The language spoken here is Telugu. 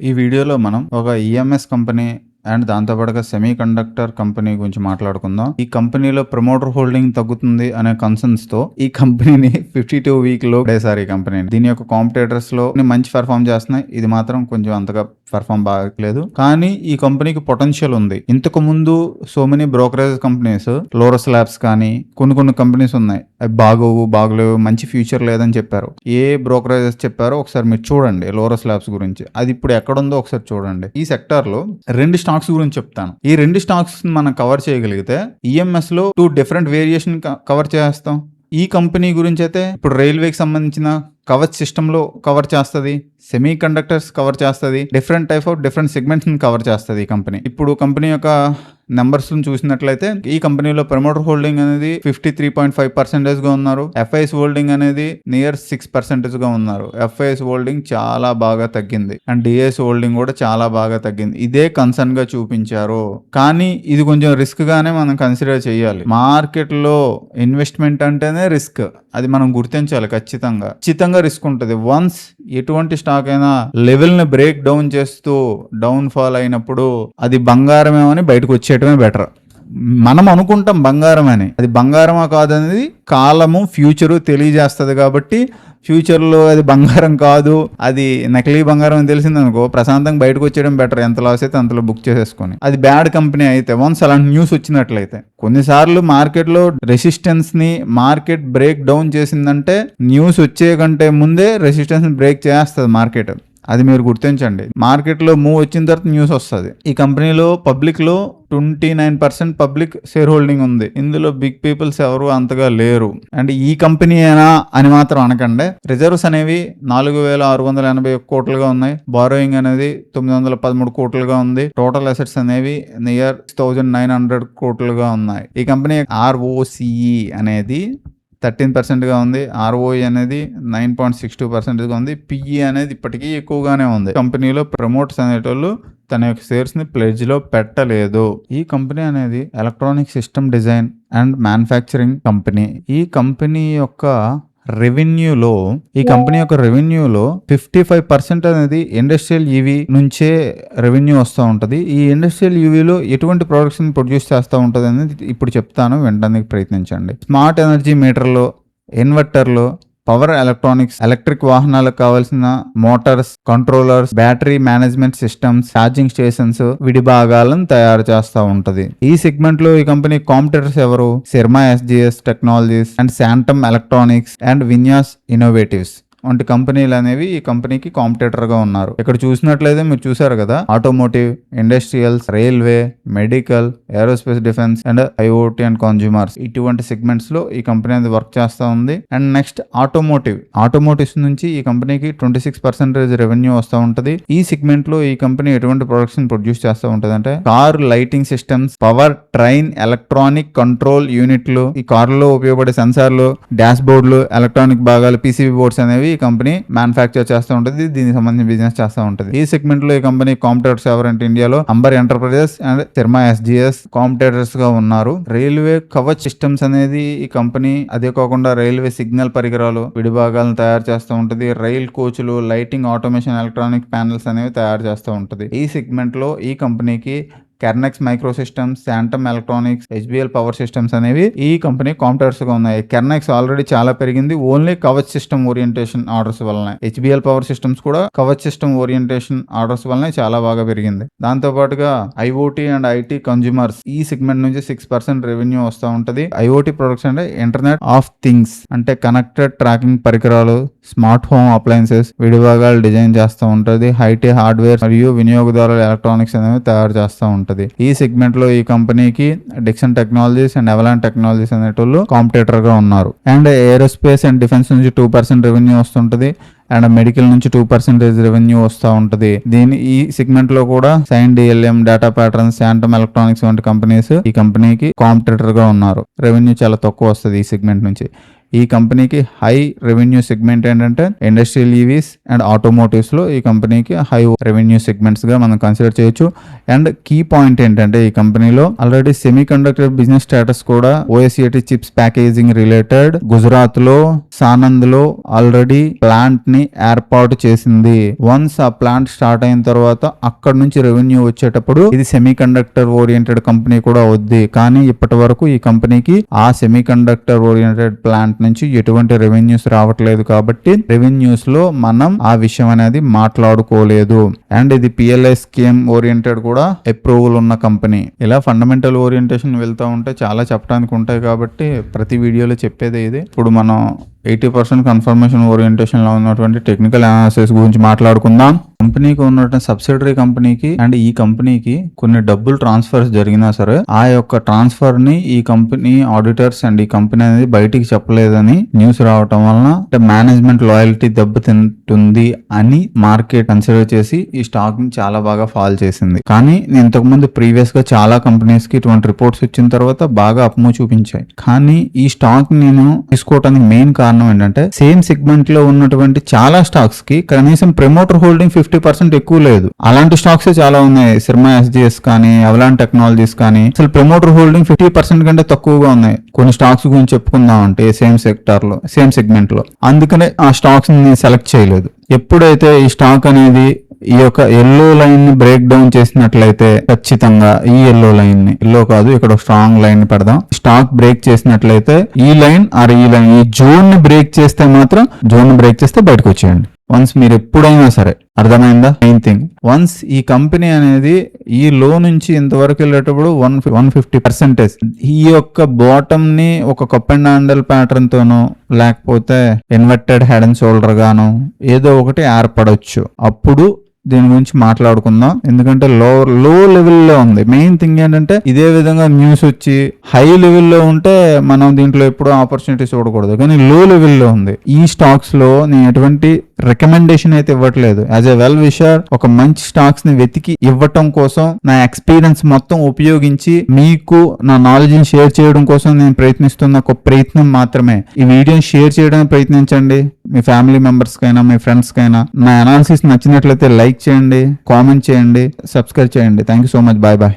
ఈ వీడియోలో మనం ఒక ఈఎంఎస్ కంపెనీ అండ్ దాంతోపాటుగా సెమీ కండక్టర్ కంపెనీ గురించి మాట్లాడుకుందాం. ఈ కంపెనీలో ప్రమోటర్ హోల్డింగ్ తగ్గుతుంది అనే కన్సర్న్స్ తో ఈ కంపెనీని 52 వీక్ లో పడేశారు. ఈ కంపెనీని దీని యొక్క కాంపిటేటర్స్ లో మంచి పెర్ఫార్మ్ చేస్తున్నాయి. ఇది మాత్రం కొంచెం అంతగా పెర్ఫార్మ్ బాగలేదు. కానీ ఈ కంపెనీకి పొటెన్షియల్ ఉంది. ఇంతకు ముందు so many brokerage companies, Laurus labs కానీ కొన్ని కంపెనీస్ ఉన్నాయి, అవి బాగలేవు, మంచి ఫ్యూచర్ లేదని చెప్పారు. ఏ బ్రోకరేజెస్ చెప్పారో ఒకసారి మీరు చూడండి. లోరస్ ల్యాబ్స్ గురించి అది ఇప్పుడు ఎక్కడుందో ఒకసారి చూడండి. ఈ సెక్టర్ లో రెండు స్టాక్స్ గురించి చెప్తాను. ఈ రెండు స్టాక్స్ మనం కవర్ చేయగలిగితే ఈఎంఎస్ లో 2 డిఫరెంట్ వేరియేషన్ కవర్ చేస్తాం. ఈ కంపెనీ గురించి అయితే ఇప్పుడు రైల్వేకి సంబంధించిన కవచ్ సిస్టమ్ లో కవర్ చేస్తుంది, సెమీ కండక్టర్స్ కవర్ చేస్తుంది, డిఫరెంట్ సెగ్మెంట్స్ కవర్ చేస్తుంది ఈ కంపెనీ. ఇప్పుడు కంపెనీ యొక్క నెంబర్స్ చూసినట్లయితే ఈ కంపెనీలో ప్రమోటర్ హోల్డింగ్ అనేది 53.5% గా ఉన్నారు. ఎఫ్ఐఎస్ హోల్డింగ్ అనేది నియర్ 6% గా ఉన్నారు. ఎఫ్ఐఎస్ హోల్డింగ్ చాలా బాగా తగ్గింది అండ్ డిఎస్ హోల్డింగ్ కూడా చాలా బాగా తగ్గింది. ఇదే కన్సర్న్ గా చూపించారు. కానీ ఇది కొంచెం రిస్క్ గానే మనం కన్సిడర్ చేయాలి. మార్కెట్ లో ఇన్వెస్ట్మెంట్ అంటేనే రిస్క్, అది మనం గుర్తించాలి. ఖచ్చితంగా రిస్క్ ఉంటుంది. వన్స్ ఎటువంటి స్టాక్ అయినా లెవెల్ ని బ్రేక్ డౌన్ చేస్తూ డౌన్ ఫాల్ అయినప్పుడు అది బంగారమేమని బయటకు వచ్చేయటమే బెటర్. మనం అనుకుంటాం బంగారం అని, అది బంగారమా కాదనేది కాలము ఫ్యూచరు తెలియజేస్తుంది. కాబట్టి ఫ్యూచర్లో అది బంగారం కాదు, అది నకిలీ బంగారం అని తెలిసిందనుకో ప్రశాంతంగా బయటకు వచ్చేయడం బెటర్. ఎంత లాస్ అయితే అంతలో బుక్ చేసేసుకొని. అది బ్యాడ్ కంపెనీ అయితే వన్స్ అలాంటి న్యూస్ వచ్చినట్లయితే కొన్నిసార్లు మార్కెట్లో రెసిస్టెన్స్ ని మార్కెట్ బ్రేక్ డౌన్ చేసిందంటే న్యూస్ వచ్చే కంటే ముందే రెసిస్టెన్స్ బ్రేక్ చేస్తుంది మార్కెట్. అది మీరు గుర్తించండి. మార్కెట్లో మూవ్ వచ్చిన తర్వాత న్యూస్ వస్తుంది. ఈ కంపెనీలో పబ్లిక్ లో 29% పబ్లిక్ షేర్ హోల్డింగ్ ఉంది. ఇందులో బిగ్ పీపుల్స్ ఎవరు అంతగా లేరు. అండ్ ఈ కంపెనీ అయినా అని మాత్రం అనకండి. రిజర్వ్స్ అనేవి 4,681 కోట్లుగా ఉన్నాయి. బారోయింగ్ అనేది 913 కోట్లుగా ఉంది. టోటల్ అసెట్స్ అనేవి నియర్ 6,900 కోట్లుగా ఉన్నాయి. ఈ కంపెనీ ROCE అనేది 13% గా ఉంది. ROE అనేది 9.62% గా ఉంది. PE అనేది ఇప్పటికీ ఎక్కువగానే ఉంది. కంపెనీలో ప్రమోటర్స్ అనేటోళ్ళు తన యొక్క షేర్స్ ని ప్లెడ్జ్ లో పెట్టలేదు. ఈ కంపెనీ అనేది electronic system design and manufacturing company. ఈ కంపెనీ యొక్క రెవెన్యూలో 55% అనేది ఇండస్ట్రియల్ ఈవీ నుంచే రెవెన్యూ వస్తూ ఉంటుంది. ఈ ఇండస్ట్రియల్ ఈవీలో ఎటువంటి ప్రొడక్ట్స్ ప్రొడ్యూస్ చేస్తూ ఉంటుంది అనేది ఇప్పుడు చెప్తాను, వినడానికి ప్రయత్నించండి. స్మార్ట్ ఎనర్జీ మీటర్లో, ఇన్వర్టర్లో, పవర్ ఎలక్ట్రానిక్స్, ఎలక్ట్రిక్ వాహనాలకు కావాల్సిన motors, controllers, battery management systems, charging stations, విడి భాగాలను తయారు చేస్తూ ఉంటది. ఈ సెగ్మెంట్ లో ఈ కంపెనీ కాంపిటీటర్స్ ఎవరు? Syrma SGS technologies and Centum electronics and Vinyas innovatives వంటి కంపెనీలు అనేవి ఈ కంపెనీకి కాంపిటేటర్ గా ఉన్నారు. ఇక్కడ చూసినట్లయితే మీరు చూసారు కదా, automotive, industrials, railway, medical, aerospace, defence and IoT and consumers, ఇటువంటి సెగ్మెంట్స్ లో ఈ కంపెనీ అనేది వర్క్ చేస్తూ ఉంది. అండ్ నెక్స్ట్ ఆటోమోటివ్స్ నుంచి ఈ కంపెనీకి 26% రెవెన్యూ వస్తూ ఉంటది. ఈ సెగ్మెంట్ లో ఈ కంపెనీ ఎటువంటి ప్రొడక్ట్స్ ప్రొడ్యూస్ చేస్తూ ఉంటది అంటే car lighting systems, power train electronic control యూనిట్లు, ఈ కార్లో ఉపయోగపడే సెన్సార్లు, డాష్ బోర్డులు, ఎలక్ట్రానిక్ భాగాలు, PCB బోర్డ్స్ అనేవి ఈ కంపెనీ మ్యానుఫ్యాక్చర్ చేస్తూ ఉంటుంది. దీనికి సంబంధించిన బిజినెస్ చేస్తూ ఉంటుంది. ఈ సెగ్మెంట్ లో ఈ కంపెనీ కాంపిటేటర్స్ ఎవరంటే ఇండియాలో Amber enterprises and Sharma SGS competitors గా ఉన్నారు. రైల్వే కవచ్ సిస్టమ్స్ అనేది ఈ కంపెనీ, అదే కాకుండా రైల్వే సిగ్నల్ పరికరాలు, విడిభాగాలను తయారు చేస్తూ ఉంటుంది. రైల్ కోచ్లు, లైటింగ్, ఆటోమేషన్, ఎలక్ట్రానిక్ ప్యానెల్స్ అనేవి తయారు చేస్తూ ఉంటుంది. ఈ సెగ్మెంట్ లో ఈ కంపెనీకి Kernex micro systems, Centum electronics, HBL power systems అనేవి ఈ కంపెనీ కాంపిటర్స్ గా ఉన్నాయి. కెర్నెక్స్ ఆల్రెడీ చాలా పెరిగింది only Kavach system orientation orders వలన. HBL పవర్ సిస్టమ్స్ కూడా కవచ్ సిస్టమ్ ఓరియంటేషన్ ఆర్డర్స్ వలన చాలా బాగా పెరిగింది. దాంతో పాటుగా IoT అండ్ IT కన్జ్యూమర్స్, ఈ సెగ్మెంట్ నుంచి 6% రెవెన్యూ వస్తూ ఉంటది. IoT ప్రొడక్ట్స్ అంటే ఇంటర్నెట్ ఆఫ్ థింగ్స్, అంటే కనెక్టెడ్ ట్రాకింగ్ పరికరాలు, స్మార్ట్ హోమ్ అప్లయన్సెస్, విడిభాగాలు డిజైన్ చేస్తూ ఉంటది. హైటీ హార్డ్వేర్ మరియు వినియోగదారుల ఎలక్ట్రానిక్స్ అనేవి తయారు చేస్తూ ఉంటది. ఈ సెగ్మెంట్ లో ఈ కంపెనీకి Dixon technologies and Avalon technologies అనేటోళ్ళు కాంపిటేటర్ గా ఉన్నారు. అండ్ ఏరోస్పేస్ అండ్ డిఫెన్స్ నుంచి 2% రెవెన్యూ వస్తుంటది. అండ్ మెడికల్ నుంచి 2% రెవెన్యూ వస్తూ ఉంటది. ఈ సెగ్మెంట్ లో కూడా సైన్ DLM, డేటా ప్యాటర్న్స్, శాంటమ్ ఎలక్ట్రానిక్స్ వంటి కంపెనీస్ ఈ కంపెనీకి కాంపిటేటర్ గా ఉన్నారు. రెవెన్యూ చాలా తక్కువ వస్తుంది ఈ సెగ్మెంట్ నుంచి. ఈ కంపెనీకి హై రెవెన్యూ సెగ్మెంట్ ఏంటంటే ఇండస్ట్రియల్ ఈవీస్ అండ్ ఆటోమోటివ్స్ లో ఈ కంపెనీకి హై రెవెన్యూ సెగ్మెంట్స్ గా మనం కన్సిడర్ చేయొచ్చు. అండ్ కీ పాయింట్ ఏంటంటే ఈ కంపెనీలో already semi conductor business status కూడా OSAT chips packaging related Gujarat లో సానంద్ లో ఆల్రెడీ ప్లాంట్ ని ఏర్పాటు చేసింది. వన్స్ ఆ ప్లాంట్ స్టార్ట్ అయిన తర్వాత అక్కడ నుంచి రెవెన్యూ వచ్చేటప్పుడు ఇది సెమీ కండక్టర్ ఓరియంటెడ్ కంపెనీ కూడా అవుద్ది. కానీ ఇప్పటి వరకు ఈ కంపెనీకి ఆ సెమీ కండక్టర్ ఓరియంటెడ్ ప్లాంట్ నుంచి ఎటువంటి రెవెన్యూస్ రావట్లేదు కాబట్టి రెవెన్యూస్ లో మనం ఆ విషయం అనేది మాట్లాడుకోలేదు. అండ్ ఇది PLI స్కీమ్ ఓరియంటెడ్ కూడా అప్రూవల్ ఉన్న కంపెనీ. ఇలా ఫండమెంటల్ ఓరియంటేషన్ వెళ్తూ ఉంటే చాలా చెప్పడానికి ఉంటాయి కాబట్టి ప్రతి వీడియోలో చెప్పేది ఇది. ఇప్పుడు మనం 80% కన్ఫర్మేషన్ ఓరియంటేషన్ లో ఉన్నటువంటి టెక్నికల్ అనాలిసిస్ గురించి మాట్లాడుకుందాం. కంపెనీకి ఉన్నటువంటి సబ్సిడరీ కంపెనీకి అండ్ ఈ కంపెనీకి కొన్ని డబ్బులు ట్రాన్స్ఫర్స్ జరిగినా సరే ఆ యొక్క ట్రాన్స్ఫర్ ని ఈ కంపెనీ ఆడిటర్స్ అండ్ ఈ కంపెనీ అనేది బయటికి చెప్పలేదని న్యూస్ రావటం వలన మేనేజ్మెంట్ లాయల్టీ దెబ్బతింటుంది అని మార్కెట్ కన్సిడర్ చేసి ఈ స్టాక్ ని చాలా బాగా ఫాల్ చేసింది. కానీ ఇంతకు ముందు ప్రీవియస్ గా చాలా కంపెనీస్ కి ఇటువంటి రిపోర్ట్స్ వచ్చిన తర్వాత బాగా అప్మూ చూపించాయి. కానీ ఈ స్టాక్ నేను తీసుకోవడానికి మెయిన్ కారణం ఏంటంటే సేమ్ సెగ్మెంట్ లో ఉన్నటువంటి చాలా స్టాక్స్ కి కనీసం ప్రమోటర్ హోల్డింగ్ 50% ఎక్కువ లేదు. అలాంటి స్టాక్స్ చాలా ఉన్నాయి. సిర్మా SGS కానీ అవలాన్ టెక్నాలజీస్ కానీ అసలు ప్రమోటర్ హోల్డింగ్ 50% కంటే తక్కువగా ఉన్నాయి. కొన్ని స్టాక్స్ గురించి చెప్పుకుందాం అంటే సేమ్ సెక్టార్ లో సేమ్ సెగ్మెంట్ లో, అందుకనే ఆ స్టాక్స్ ని సెలెక్ట్ చేయలేదు. ఎప్పుడైతే ఈ స్టాక్ అనేది ఈ యొక్క ఎల్లో లైన్ ని బ్రేక్ డౌన్ చేసినట్లయితే ఖచ్చితంగా ఈ ఎల్లో లైన్ ని, ఎల్లో కాదు ఇక్కడ స్ట్రాంగ్ లైన్ ని పెడదాం, స్టాక్ బ్రేక్ చేసినట్లయితే ఈ లైన్ ఆర్ ఈ లైన్ ఈ జోన్ ని బ్రేక్ చేస్తే మాత్రం జోన్ ని బ్రేక్ చేస్తే బయటకు వచ్చేయండి. వన్స్ మీరు ఎప్పుడైనా సరే, అర్థమైందా? మెయిన్ థింగ్ వన్స్ ఈ కంపెనీ అనేది ఈ లో నుంచి ఇంతవరకు వెళ్ళేటప్పుడు 150% ఈ యొక్క బాటమ్ ని ఒక కప్ అండ్ హ్యాండిల్ ప్యాటర్న్ తోనో లేకపోతే ఇన్వర్టెడ్ హెడ్ అండ్ షోల్డర్ గాను ఏదో ఒకటి ఏర్పడవచ్చు. అప్పుడు దీని గురించి మాట్లాడుకుందాం. ఎందుకంటే లో లెవెల్లో ఉంది. మెయిన్ థింగ్ ఏంటంటే ఇదే విధంగా న్యూస్ వచ్చి హై లెవెల్లో ఉంటే మనం దీంట్లో ఎప్పుడూ ఆపర్చునిటీస్ చూడకూడదు. కానీ లో లెవెల్లో ఉంది. ఈ స్టాక్స్ లో నేను ఎటువంటి రికమెండేషన్ అయితే ఇవ్వట్లేదు. యాజ్ ఎ వెల్ విషర్ ఒక మంచి స్టాక్స్ ని వెతికి ఇవ్వటం కోసం నా ఎక్స్పీరియన్స్ మొత్తం ఉపయోగించి మీకు నా నాలెడ్జ్ ని షేర్ చేయడం కోసం నేను ప్రయత్నిస్తున్న ఒక ప్రయత్నం మాత్రమే. ఈ వీడియోని షేర్ చేయడానికి ప్రయత్నించండి. మీ ఫ్యామిలీ మెంబర్స్ కైనా మీ ఫ్రెండ్స్ కైనా నా అనాలిసిస్ నచ్చినట్లయితే లైక్ చేయండి, కామెంట్ చేయండి, సబ్స్క్రైబ్ చేయండి. Thank you so much. Bye bye.